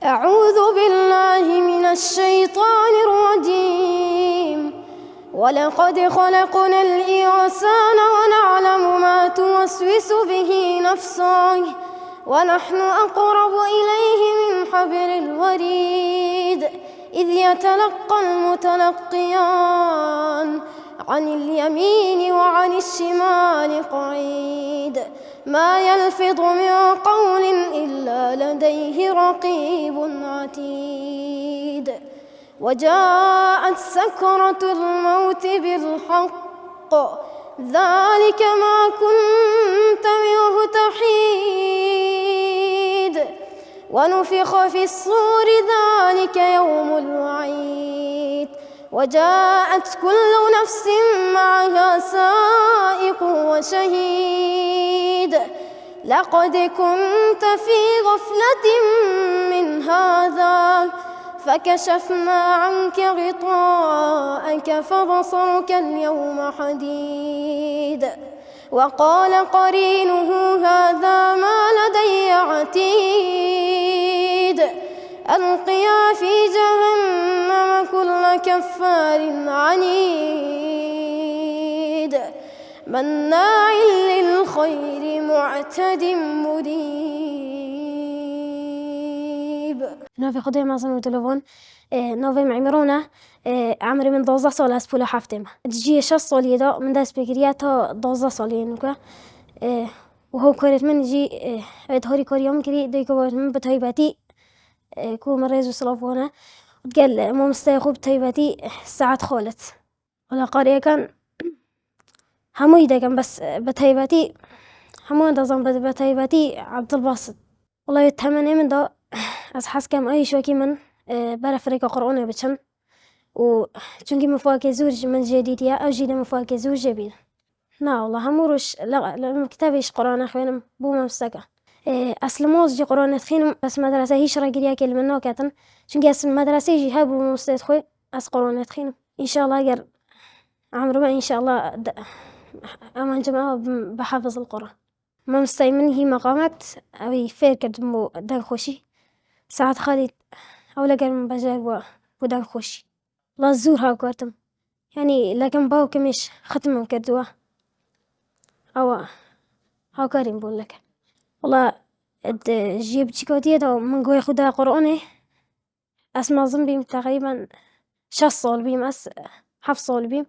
أعوذ بالله من الشيطان الرجيم. ولقد خلقنا الإنسان ونعلم ما توسوس به نفسه ونحن أقرب إليه من حبل الوريد إذ يتلقى المتلقيان عن اليمين وعن الشمال قعيد ما يلفظ من قول إلا لديه رقيب عتيد. وجاءت سكرة الموت بالحق ذلك ما كنت منه تحيد. ونفخ في الصور ذلك يوم الوعيد. وجاءت كل نفس معها سائق وشهيد. لقد كنت في غفلة من هذا فكشفنا عنك غطاءك فبصرك اليوم حديد. وقال قرينه هذا ما لدي عتيد. ألقيا في جهنم كل كفار عنيد مناع للخير معتد مريب. نوفي خدي معظم تلفون نوفي معمرونا عمري من 12 سال از پول هفتم جی 6 سالی دا من دست بگیریه تا 12 سالی نوکه و هو کارت من جی هاری کاریام کری دیگه باید من به تایبتی کو مريز وصلافونه وتقال مو مستيخو بتايبتي ساعات خالت ولا قارئ كان همو يدا كان بس بتايبتي همو نظام بتايبتي عبد الباسط والله يتهمني من دا از حس كم أي شوكي من برا فريق قرآن بتشن و چونكي مفاكي زوج من جديدية أو جيدا مفاكي زوج جبين نا والله هموروش لا كتابيش قرآن أخوانم بو ممسكة أصل موز جي قرآن تخينم بس مدرسة هيش راجريا كلمة ناكتن چونكي أصل مدرسة يجي هابو مستد خوي أصل قرآن تخينم إن شاء الله أجر عمرو ما إن شاء الله أمان جماعة بحافظ القرآن ما مستيمن هي مقامات أو فير كدمو دان خوشي ساعات خالد أو لقر من بجار ودان خوشي لا زورها كارتم يعني لكن باو كمش ختم كردوا أو هاو كارم بقول لك والله جيب شيكوتيه ده من قوي خدها قرآنه اسمع بيم تقريبا 6 سال بيم اس 7 سال بيم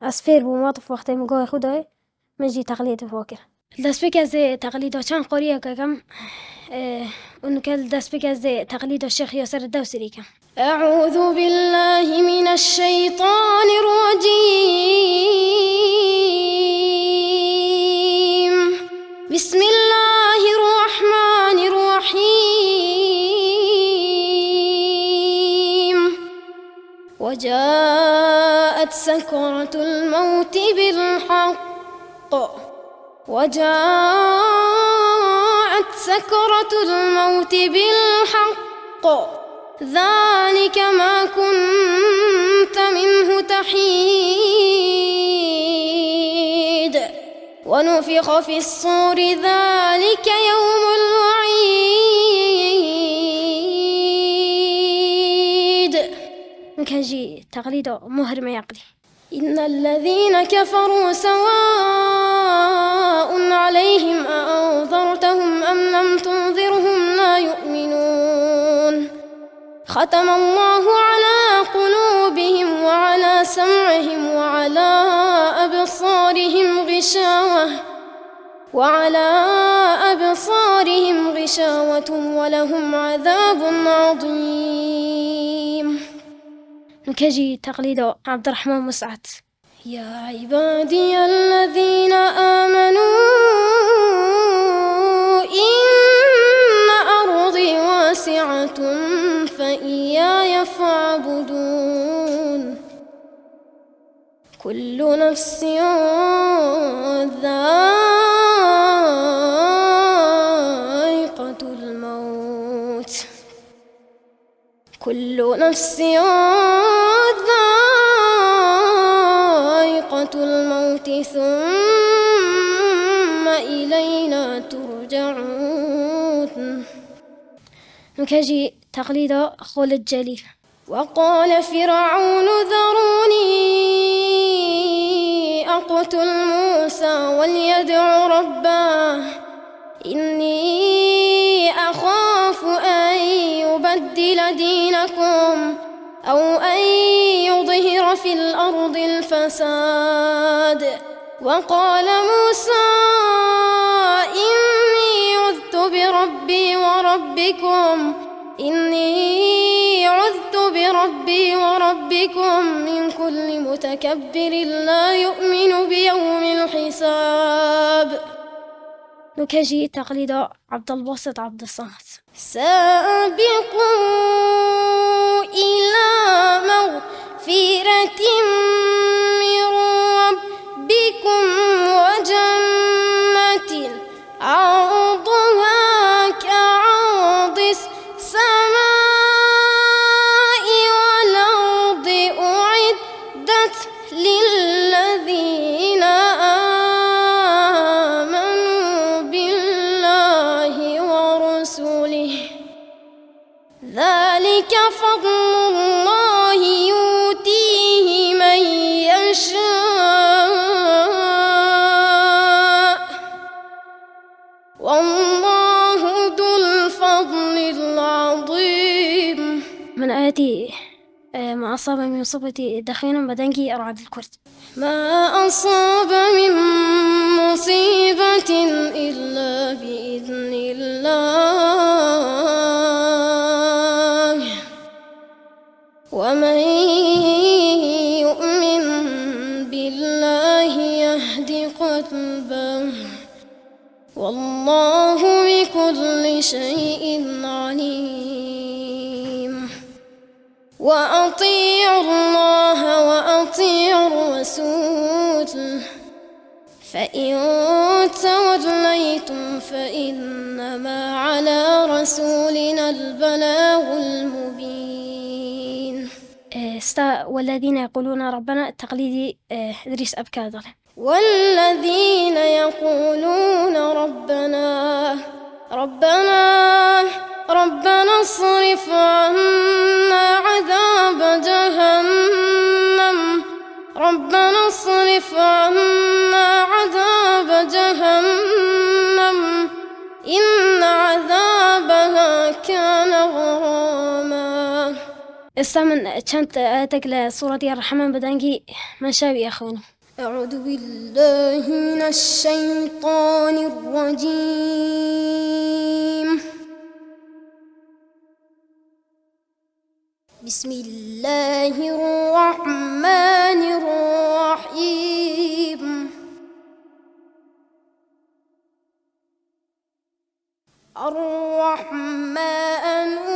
اسفير بمواطف وقت من قوي خدها من جي تقليد فاكر دست بك از تقليد چند قريه كم انه كل دست بك از تقليد الشيخ ياسر الدوسري كم. أعوذ بالله من الشيطان الرجيم. بسم الله الرحمن الرحيم. وجاءت سكرة الموت بالحق وجاءت سكرة الموت بالحق ذلك ما كنت منه تحيد. ونفخ في الصور ذلك يوم الوعيد. مكاجي تقليد مهر ما يقلي. إن الذين كفروا سواء عليهم أأنذرتهم أم لم تنذرهم لا يؤمنون. ختم الله على قلوبهم وعلى سمعهم وعلى أبصارهم غشاوة ولهم عذاب عظيم. مكاجي تقليد عبد الرحمن مسعد. يا عبادي الذين آمنوا إن أرضي واسعة فإياي فاعبدون. كل نفس ذائقة الموت. كل نفس ذائقة الموت ثم إلينا ترجعون. نكاجي تقليد خول الجليل. وقال فرعون ذروني أقتل موسى وليدع ربه إني أخاف أن يبدل دينكم أو أن يظهر في الأرض الفساد. وقال موسى إني عذت بربي وربكم من كل متكبر لا يؤمن بيوم الحساب. نكاجي تقليد عبد الباسط عبد الصمد. سابقوا إلى مغفرة من ربكم وجنة عرضها كعرض السماء والأرض أعدت للذين آمنوا بالله ورسله ذلك فضل الله يؤتيه من يشاء والله ذو الفضل العظيم. من آياتي ما أصاب من مصيبة دخين بدنجي أرعد الكرد. ما أصاب من مصيبة إلا بإذن الله ومن يؤمن بالله يهد قلبه والله بكل شيء عليم. وأطيعوا الله وأطيعوا الرسول فإن توليتم فإنما على رسولنا البلاغ المبين. والذين يقولون ربنا التقليدي إدريس أبكادر. والذين يقولون ربنا اصرف عنا عذاب جهنم إن عذابها كان غراما. استمن كانت آتك لسورة الرحمن بدنجي من شابي أخونا. أعوذ بالله من الشيطان الرجيم. بسم الله الرحمن الرحيم. الرحمن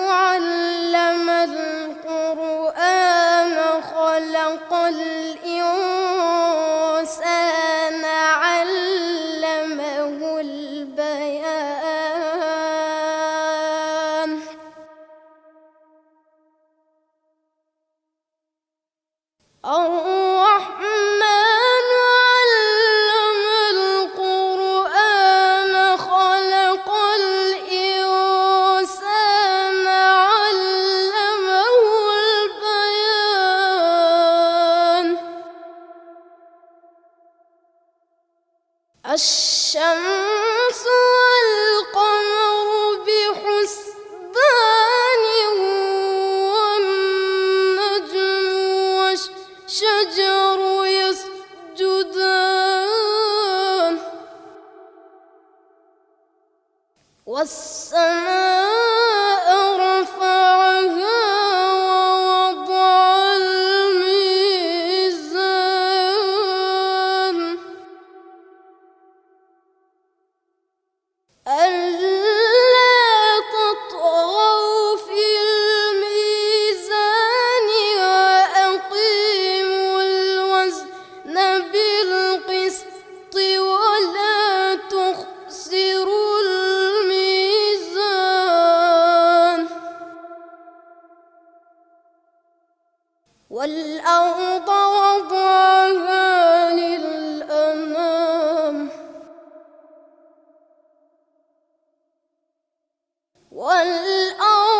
علم القرآن خلق الإنسان علمه البيان. الرحمن علم القرآن خلق الإنسان علمه البيان. الشمس والقمر بحسبان والنجم والشجر يسجدان والسماء رفعها ووضع الميزان ألا تطغوا في الميزان وأقيموا الوزن بالقسط ولا تخسروا الميزان. والأرض وضعها للأنام والأرض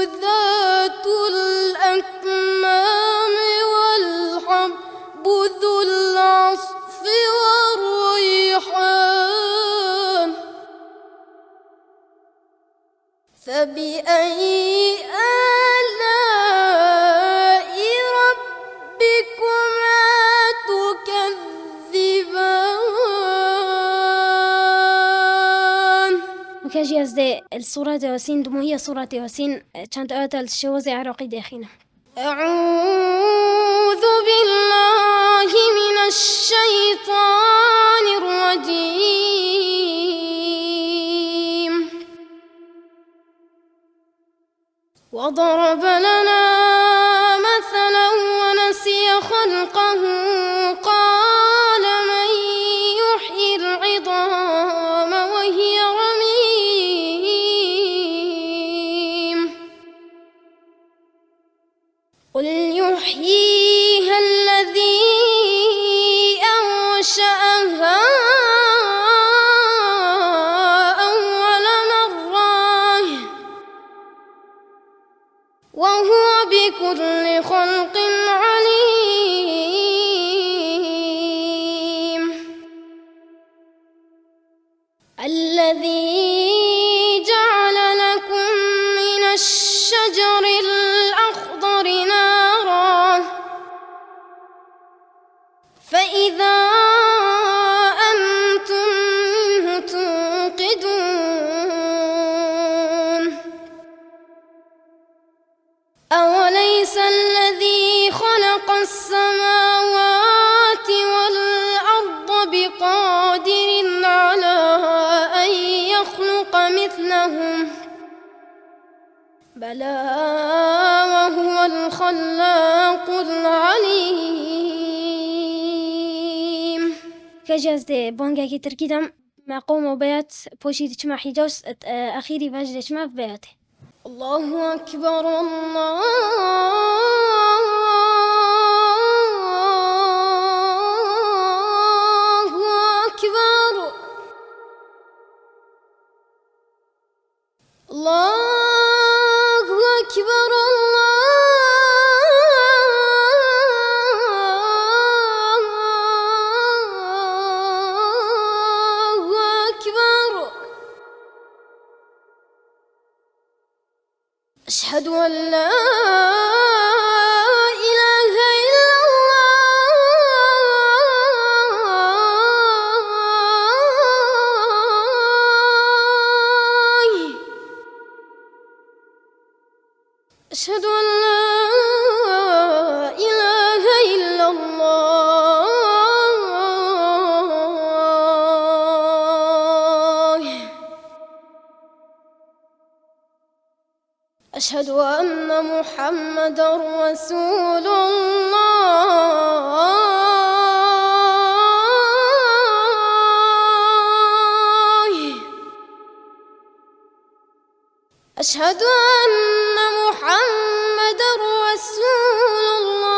ذات الأكمام والحب ذو العصف والريحان فبأي آلاء ربكما تكذبان. وكاجي أزدي الصورة ياسين دموية صورة ياسين كانت أتل الشوزي عراقي داخينا. أعوذ بالله من الشيطان الرجيم. وضرب لنا مثلا ونسي خلقه قال من يحيي العظام وهي رميم قل يحييها الذي أنشأها أول مرة وهو بكل خلق عليم. الذي جعل لكم من الشجر الأخضر نارا فإذا أنتم منه توقدون. أوليس الذي خلق السماوات والأرض بقادر على أن يخلق مثلهم بلى وهو الخلاق العليم. كاجي أزدي بونجا كي تركيدم ما قوم بيات بوشي تشمع حجاس أخيري باجد تشمع في بياتي. الله أكبر الله أكبر الله أكبر الله أكبر. أشهد أن لا إله إلا الله. أشهد أن لا إله إلا الله. أشهد أن محمدًا رسول الله. أشهد أن محمدًا رسول الله.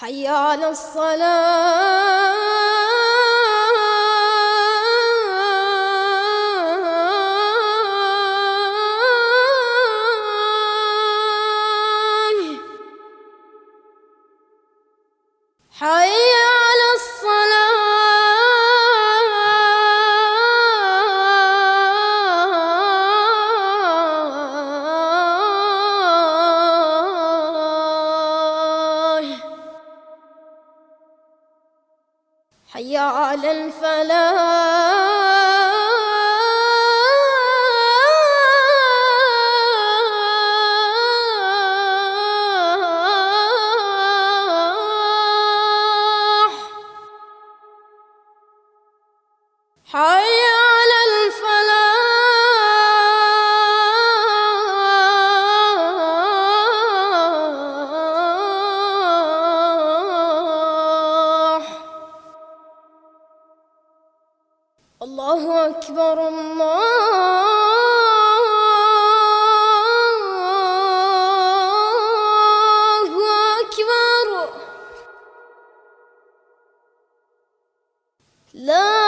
حي على الصلاة. حي على الصلاة. حي على الفلاح. حي على الفلاح. الله أكبر الله أكبر. لا